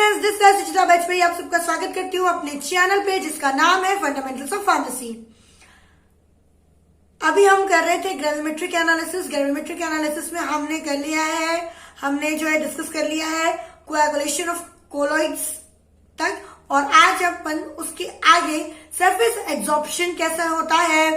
Friends, this is सुचिता वाजपेयी। आप सबका स्वागत करती हूँ अपने चैनल पे जिसका नाम है फंडामेंटल्स ऑफ फार्मेसी। अभी हम कर रहे थे ग्रेविमेट्रिक एनालिसिस। ग्रेविमेट्रिक एनालिसिस में हमने कर लिया है, हमने जो है डिस्कस कर लिया है कोएगुलेशन ऑफ कोलॉइड्स तक, और आज अपन उसके आगे सरफेस एब्जॉर्प्शन कैसा होता है,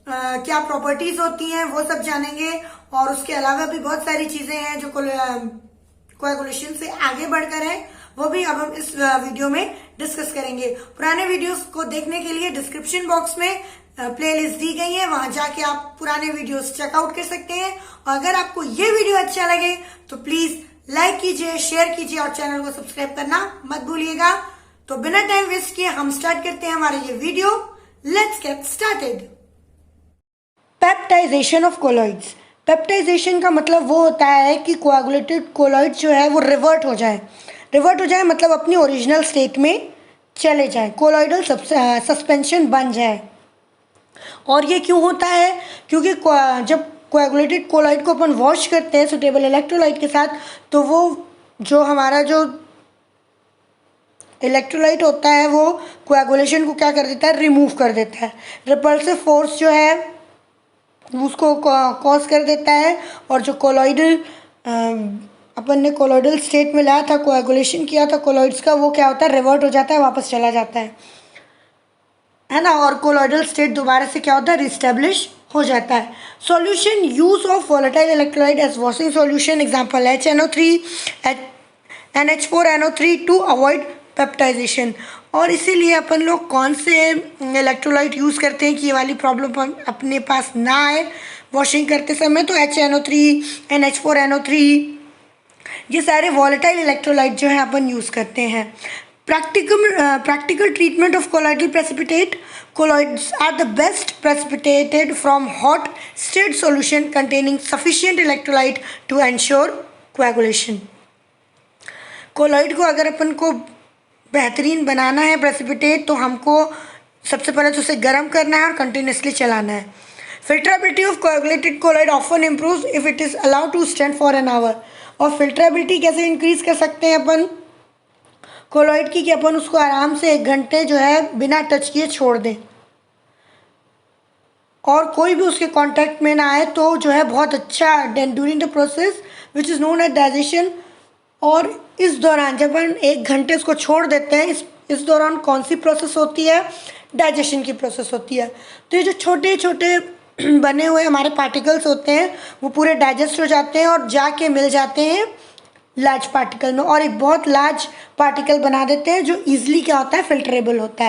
क्या प्रॉपर्टीज होती हैं, वो सब जानेंगे। और उसके अलावा भी बहुत सारी चीजें हैं जो कोएगुलेशन से आगे बढ़कर है, वो भी अब हम इस वीडियो में डिस्कस करेंगे। पुराने वीडियोस को देखने के लिए डिस्क्रिप्शन बॉक्स में प्लेलिस्ट दी गई है, वहां जाके आप पुराने वीडियोस चेकआउट कर सकते हैं। और अगर आपको ये वीडियो अच्छा लगे तो प्लीज लाइक कीजिए, शेयर कीजिए और चैनल को सब्सक्राइब करना मत भूलिएगा। तो बिना टाइम वेस्ट किए हम स्टार्ट करते हैं हमारे ये video. Let's get started. Peptization of colloids. Peptization का मतलब वो होता है कि कोएगुलेटेड कोलॉइड जो है वो रिवर्ट हो जाए। रिवर्ट हो जाए मतलब अपनी ओरिजिनल स्टेट में चले जाए, कोलॉइडल सस्पेंशन बन जाए। और ये क्यों होता है? क्योंकि जब कोएगुलेटेड कोलॉइड को अपन वॉश करते हैं सुटेबल इलेक्ट्रोलाइट के साथ, तो वो जो हमारा जो इलेक्ट्रोलाइट होता है वो कोएगुलेशन को क्या कर देता है, रिमूव कर देता है। रिपल्सिव फोर्स जो है उसको कॉज कर देता है, और जो कोलॉइडल अपन ने कोलॉइडल स्टेट में लाया था, कोएगुलेशन किया था कोलॉइड्स का, वो क्या होता है, रिवर्ट हो जाता है, वापस चला जाता है ना। और कोलॉइडल स्टेट दोबारा से क्या होता है, रिस्टेब्लिश हो जाता है। Solution use of volatile electrolyte as washing solution, example HNO3 NH4NO3 to avoid peptization. और इसीलिए अपन लोग कौन से इलेक्ट्रोलाइट यूज़ करते हैं कि ये वाली प्रॉब्लम अपने पास ना आए वॉशिंग करते समय, तो HNO3 NH4NO3 ये सारे वॉलेटाइल इलेक्ट्रोलाइट जो है अपन यूज़ करते हैं। Practical treatment of colloidal precipitate. Colloids are the best precipitated from hot state solution containing sufficient electrolyte to ensure coagulation. Colloid को अगर अपन को बेहतरीन बनाना है प्रेसिपिटेट, तो हमको सबसे पहले तो उसे गर्म करना है और कंटिन्यूसली चलाना है। Filtrability of coagulated colloid often improves if it is allowed to stand for an hour. और फिल्ट्रेबिलिटी कैसे इंक्रीज कर सकते हैं अपन कोलॉइड की, कि अपन उसको आराम से 1 घंटे जो है बिना टच किए छोड़ दें, और कोई भी उसके कांटेक्ट में ना आए, तो जो है बहुत अच्छा during the process which is known as digestion. और इस दौरान जब हम 1 घंटे उसको छोड़ देते हैं, इस दौरान कौन सी प्रोसेस होती है, डाइजेशन की प्रोसेस होती है। तो ये जो छोटे छोटे बने हुए हमारे पार्टिकल्स होते हैं वो पूरे डाइजेस्ट हो जाते हैं और जाके मिल जाते हैं लार्ज पार्टिकल में, और एक बहुत लार्ज पार्टिकल बना देते हैं जो ईजिली क्या होता है, फिल्ट्रेबल होता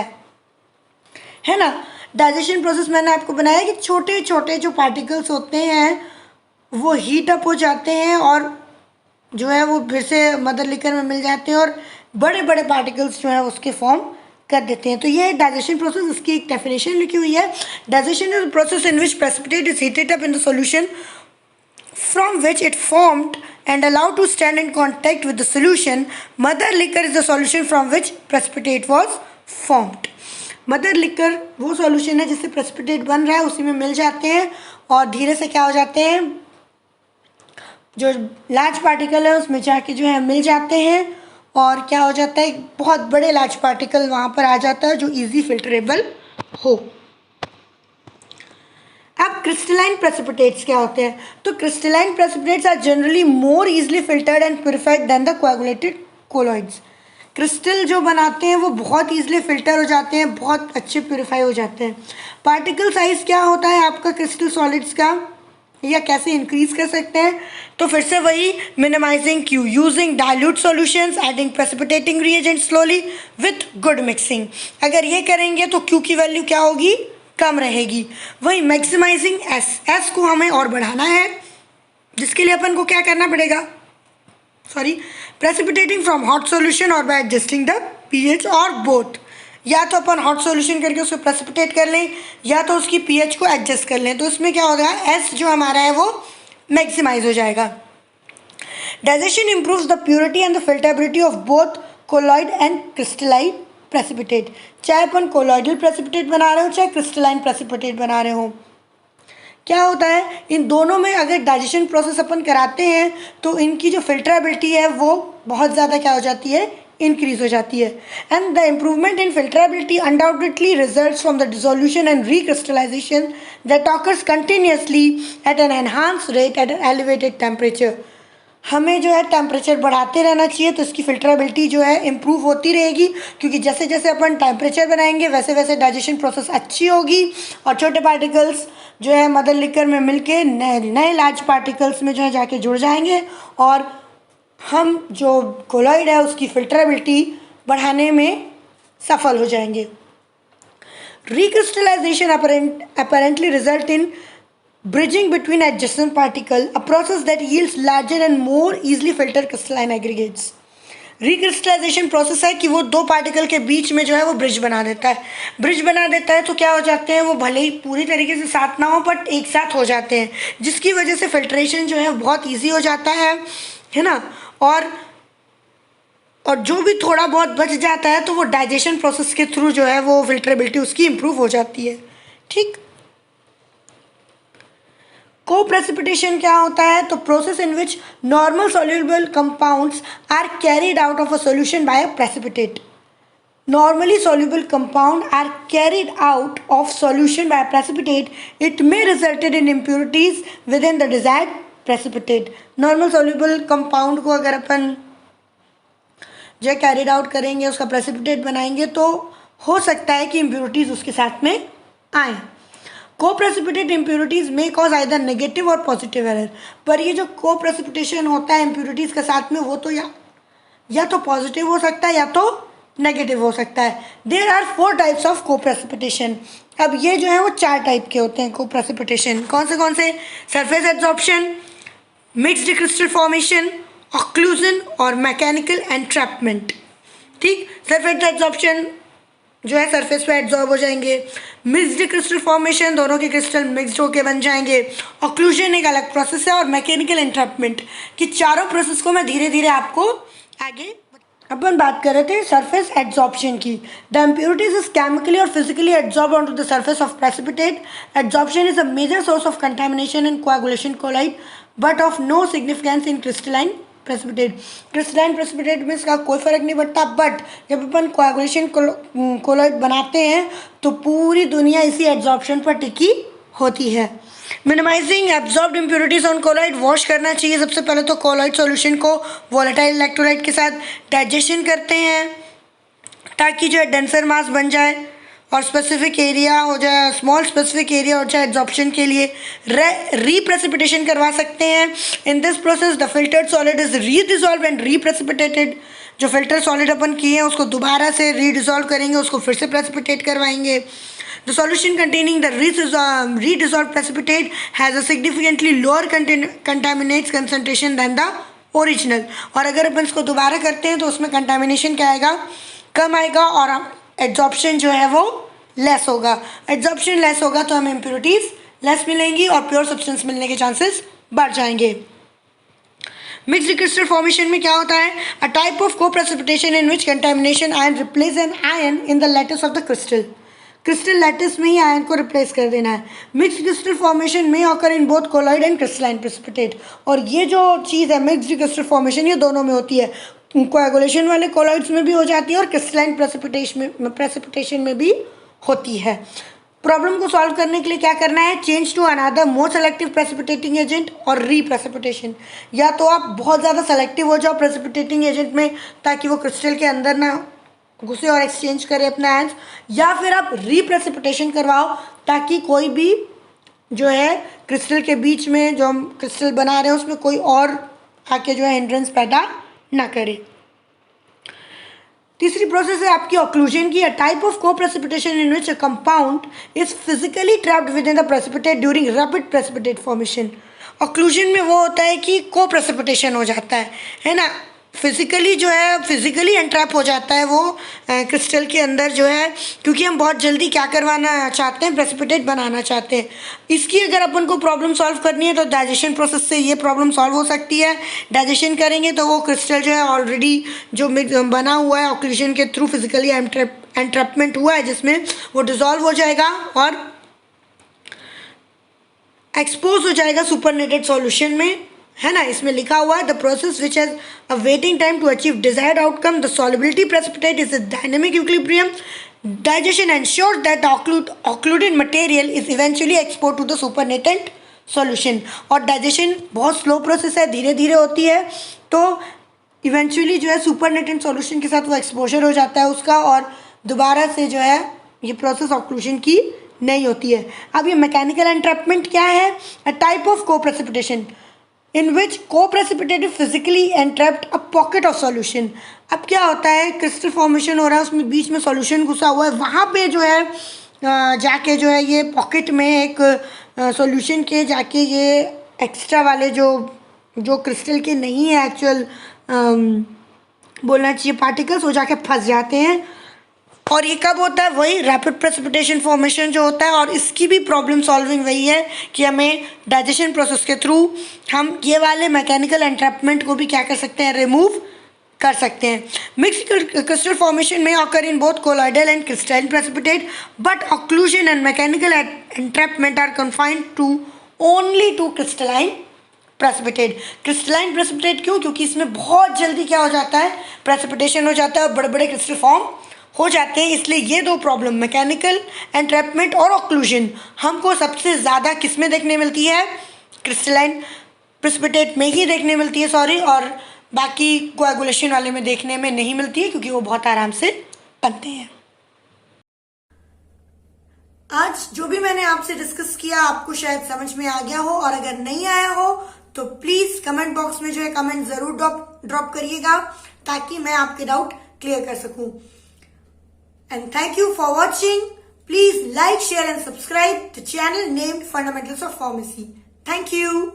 है ना। डाइजेशन प्रोसेस मैंने आपको बनाया कि छोटे छोटे जो पार्टिकल्स होते हैं वो हीट अप हो जाते हैं और जो है वो फिर से मदर लिकर में मिल जाते हैं, और बड़े बड़े पार्टिकल्स जो है उसके फॉर्म कर देते हैं। तो ये डाइजेशन प्रोसेस, इसकी एक डेफिनेशन लिखी हुई है। Digestion is the process in which precipitate is heated up in the solution from which it formed and allowed to stand in contact with the solution. Mother liquor is the solution from which precipitate was formed. Mother liquor वो solution है जिससे precipitate बन रहा है, उसी में मिल जाते हैं और धीरे से क्या हो जाते हैं, जो लार्ज पार्टिकल है उसमें जाके जो है मिल जाते हैं, और क्या हो जाता है, बहुत बड़े लार्ज पार्टिकल वहाँ पर आ जाता है जो इजी फिल्ट्रेबल हो। अब क्रिस्टलाइन प्रेसिपिटेट्स क्या होते हैं? तो crystalline precipitates are generally more easily filtered and purified than the coagulated colloids. Crystal जो बनाते हैं वो बहुत इजीली फिल्टर हो जाते हैं, बहुत अच्छे प्यूरिफाई हो जाते हैं। पार्टिकल साइज क्या होता है आपका क्रिस्टल सॉलिड्स का, या कैसे इंक्रीज कर सकते हैं? तो फिर से वही, minimizing Q using dilute solutions, adding precipitating reagent slowly with good mixing. अगर ये करेंगे तो क्यू की वैल्यू क्या होगी, कम रहेगी। वही मैक्सिमाइजिंग एस को हमें और बढ़ाना है, जिसके लिए अपन को क्या करना पड़ेगा, प्रेसिपिटेटिंग फ्रॉम हॉट सॉल्यूशन और बाय एडजस्टिंग द पीएच, और बोथ। या तो अपन हॉट सॉल्यूशन करके उसको प्रेसिपिटेट कर लें, या तो उसकी पीएच को एडजस्ट कर लें, तो इसमें क्या होगा, एस जो हमारा है वो मैक्सिमाइज हो जाएगा। Digestion improves the purity and the filterability of both colloid and crystalline precipitate. चाहे अपन कोलॉइडल प्रेसिपिटेट बना रहे हो, चाहे क्रिस्टलाइन प्रेसिपिटेट बना रहे हो, क्या होता है, इन दोनों में अगर डाइजेशन प्रोसेस अपन कराते हैं तो इनकी जो फिल्टरेबिलिटी है वो बहुत ज़्यादा क्या हो जाती है, इंक्रीज हो जाती है. And the improvement in filtrability undoubtedly results from the dissolution and recrystallisation that occurs continuously at an enhance rate at an elevated temperature. हमें जो है टेम्परेचर बढ़ाते रहना चाहिए, तो इसकी फिल्ट्रेबिलिटी जो है इम्प्रूव होती रहेगी, क्योंकि जैसे जैसे अपन टेम्परेचर बनाएंगे वैसे वैसे डाइजेशन प्रोसेस अच्छी होगी और छोटे पार्टिकल्स जो है मदर लिकर में मिलके नए लार्ज पार्टिकल्स में जो है जाके जुड़ जाएंगे और हम जो कोलॉइड है उसकी फिल्ट्रेबिलिटी बढ़ाने में सफल हो जाएंगे. Recrystallisation apparently result in bridging between adjacent particle, a process that yields larger and more easily filtered crystalline aggregates. Recrystallisation process है कि वो दो पार्टिकल के बीच में जो है वो ब्रिज बना देता है. ब्रिज बना देता है तो क्या हो जाते हैं, वो भले ही पूरी तरीके से साथ ना हो बट एक साथ हो जाते हैं, जिसकी वजह से फिल्ट्रेशन जो है बहुत ईजी हो जाता है ना. और जो भी थोड़ा बहुत बच जाता है तो वो डाइजेशन प्रोसेस के थ्रू जो है वो फिल्ट्रेबिलिटी उसकी इम्प्रूव हो जाती है. ठीक. को प्रेसिपिटेशन क्या होता है, तो process in which normal soluble compounds are carried out of a solution by a precipitate. Normally soluble compound are carried out of solution by a precipitate. It may result in impurities within the desired precipitate. Normal soluble compound को अगर अपन जो carried out करेंगे, उसका precipitate बनाएंगे, तो हो सकता है कि इम्प्योरिटीज़ उसके साथ में आए. को प्रेसिपिटेट इम्प्योरिटीज़ में कॉज आइदर नेगेटिव और पॉजिटिव एरर. पर ये जो को प्रेसिपिटेशन होता है इम्प्योरिटीज़ के साथ में, वो तो या तो पॉजिटिव हो सकता है या तो नेगेटिव हो सकता है. देयर आर 4 टाइप्स ऑफ को प्रेसिपिटेशन. अब ये जो है वो 4 टाइप के होते हैं को प्रेसिपिटेशन. कौन से? Surface absorption, mixed crystal formation, occlusion और मैकेनिकल एंट्रैपमेंट. ठीक. सरफेस एब्जॉर्प्शन जो है सरफेस पे एब्जॉर्ब हो जाएंगे. मिक्स्ड क्रिस्टल फॉर्मेशन, दोनों के क्रिस्टल मिक्स्ड होके बन जाएंगे. ऑक्लूजन एक अलग प्रोसेस है और मैकेनिकल एंट्रैपमेंट की चारों प्रोसेस को मैं धीरे धीरे आपको आगे. अपन बात कर रहे थे सरफेस एड्जॉर्प्शन की. द इम्प्योरिटीज इज केमिकली और physically adsorb on to the surface of precipitate. Adsorption is a major source of contamination in coagulation colloid but of no significance in crystalline precipitate. Crystalline precipitate में इसका कोई फर्क नहीं पड़ता, but जब अपन coagulation collide बनाते हैं तो पूरी दुनिया इसी एड्जॉर्प्शन पर टिकी होती है. Minimizing absorbed impurities on colloid. Wash करना चाहिए सबसे पहले तो कोलॉइड सॉल्यूशन को वोलेटाइल इलेक्ट्रोलाइट के साथ. डाइजेशन करते हैं ताकि जो है डेंसर मास बन जाए और स्पेसिफिक एरिया हो जाए, स्मॉल स्पेसिफिक एरिया हो जाए एब्जॉर्प्शन के लिए. रीप्रेसिपिटेशन करवा सकते हैं. In this process the filtered solid is redissolve and reprecipitated. जो फिल्टर सॉलिड अपन किए हैं उसको दोबारा से रीडिसॉल्व करेंगे, उसको फिर से प्रेसिपिटेट करवाएंगे. The solution containing the redissolved precipitate has a significantly lower contaminants concentration than the original. और अगर अपन इसको दोबारा करते हैं तो उसमें कंटामिनेशन क्या आएगा, कम आएगा और एब्जॉर्प्शन जो है वो लेस होगा. एब्जॉर्प्शन लेस होगा तो हमें इम्प्योरिटीज लेस मिलेंगी और प्योर सब्सटेंस मिलने के चांसेस बढ़ जाएंगे. मिक्स्ड क्रिस्टल फॉर्मेशन में क्या होता है, a type of coprecipitation in which contamination ion replace an ion in the lattice of the crystal. Crystal lattice में ही आयन को रिप्लेस कर देना है. मिक्स्ड क्रिस्टल फॉर्मेशन में occur in both colloid and crystalline precipitate. और ये जो चीज़ है मिक्स्ड क्रिस्टल फॉर्मेशन, ये दोनों में होती है. कोएगुलेशन वाले कोलॉइड्स में भी हो जाती है और क्रिस्टलाइन प्रेसिपिटेशन में भी होती है. प्रॉब्लम को सॉल्व करने के लिए क्या करना है, change to another more selective precipitating agent और रीप्रेसिपिटेशन. या तो आप बहुत ज़्यादा सेलेक्टिव हो जाओ प्रेसिपिटेटिंग एजेंट में ताकि वो क्रिस्टल के अंदर ना घुसे और एक्सचेंज करे अपना आयंस, या फिर आप रीप्रेसिपिटेशन करवाओ ताकि कोई भी जो है क्रिस्टल के बीच में जो हम क्रिस्टल बना रहे हैं उसमें कोई और आके जो है हिंड्रेंस पैदा ना करे. तीसरी प्रोसेस है आपकी ऑक्लूजन की. अ type of coprecipitation in which a compound is physically trapped with in the precipitate during rapid precipitate formation. Occlusion में वो होता है कि को प्रेसिपिटेशन हो जाता है ना, फिजिकली जो है फिजिकली एंट्रैप हो जाता है वो क्रिस्टल के अंदर जो है, क्योंकि हम बहुत जल्दी क्या करवाना चाहते हैं, प्रेसिपिटेट बनाना चाहते हैं. इसकी अगर अपन को प्रॉब्लम सॉल्व करनी है तो डाइजेशन प्रोसेस से ये प्रॉब्लम सॉल्व हो सकती है. डाइजेशन करेंगे तो वो क्रिस्टल जो है ऑलरेडी जो बना हुआ है ऑक्लूजन के थ्रू फिजिकली एंट्रैपमेंट हुआ है जिसमें वो डिजॉल्व हो जाएगा और एक्सपोज हो जाएगा सुपरनेटेड सॉल्यूशन में है ना, इसमें लिखा हुआ है the process which has a waiting time to achieve desired outcome, the solubility precipitate is a dynamic equilibrium, digestion ensures that the occluded material is eventually exported to the supernatant solution। और digestion बहुत slow process है, धीरे धीरे होती है, तो eventually जो है सुपरनेटेंट सॉल्यूशन के साथ वो एक्सपोजर हो जाता है उसका, और दोबारा से जो है ये प्रोसेस ऑक्लूजन की नहीं होती है। अब ये मैकेनिकल एंट्रैपमेंट क्या है? A type of coprecipitation in which coprecipitative physically entrapped a pocket of solution. अब क्या होता है, क्रिस्टल फॉर्मेशन हो रहा है, उसमें बीच में सॉल्यूशन घुसा हुआ है, वहाँ पे जो है जाके जो है ये पॉकेट में एक सॉल्यूशन के जाके ये एक्स्ट्रा वाले जो क्रिस्टल के नहीं है एक्चुअल बोलना चाहिए पार्टिकल्स, वो जाके फंस जाते हैं। और ये कब होता है? वही रैपिड प्रेसिपिटेशन फॉर्मेशन जो होता है, और इसकी भी प्रॉब्लम सॉल्विंग वही है कि हमें डाइजेशन प्रोसेस के थ्रू हम ये वाले मैकेनिकल एंट्रैपमेंट को भी क्या कर सकते हैं, रिमूव कर सकते हैं। मिक्स्ड क्रिस्टल फॉर्मेशन में occur in both colloidal and crystalline precipitate, but occlusion and mechanical entrapment are confined to only to crystalline precipitate. Crystalline precipitate क्यों? क्योंकि इसमें बहुत जल्दी क्या हो जाता है, प्रेसिपिटेशन हो जाता है और बड़े बड़े क्रिस्टल फॉर्म हो जाते हैं। इसलिए ये दो प्रॉब्लम, मैकेनिकल एंट्रैपमेंट और ऑक्लूजन, हमको सबसे ज़्यादा किस में देखने मिलती है? क्रिस्टलाइन प्रेसिपिटेट में ही देखने मिलती है, सॉरी, और बाकी कोएगुलेशन वाले में देखने में नहीं मिलती है क्योंकि वो बहुत आराम से बनते हैं। आज जो भी मैंने आपसे डिस्कस किया आपको शायद समझ में आ गया हो, और अगर नहीं आया हो तो प्लीज कमेंट बॉक्स में जो है कमेंट जरूर ड्रॉप करिएगा ताकि मैं आपके डाउट क्लियर कर सकूं। And thank you for watching. Please like, share and subscribe the channel named Fundamentals of Pharmacy. Thank you.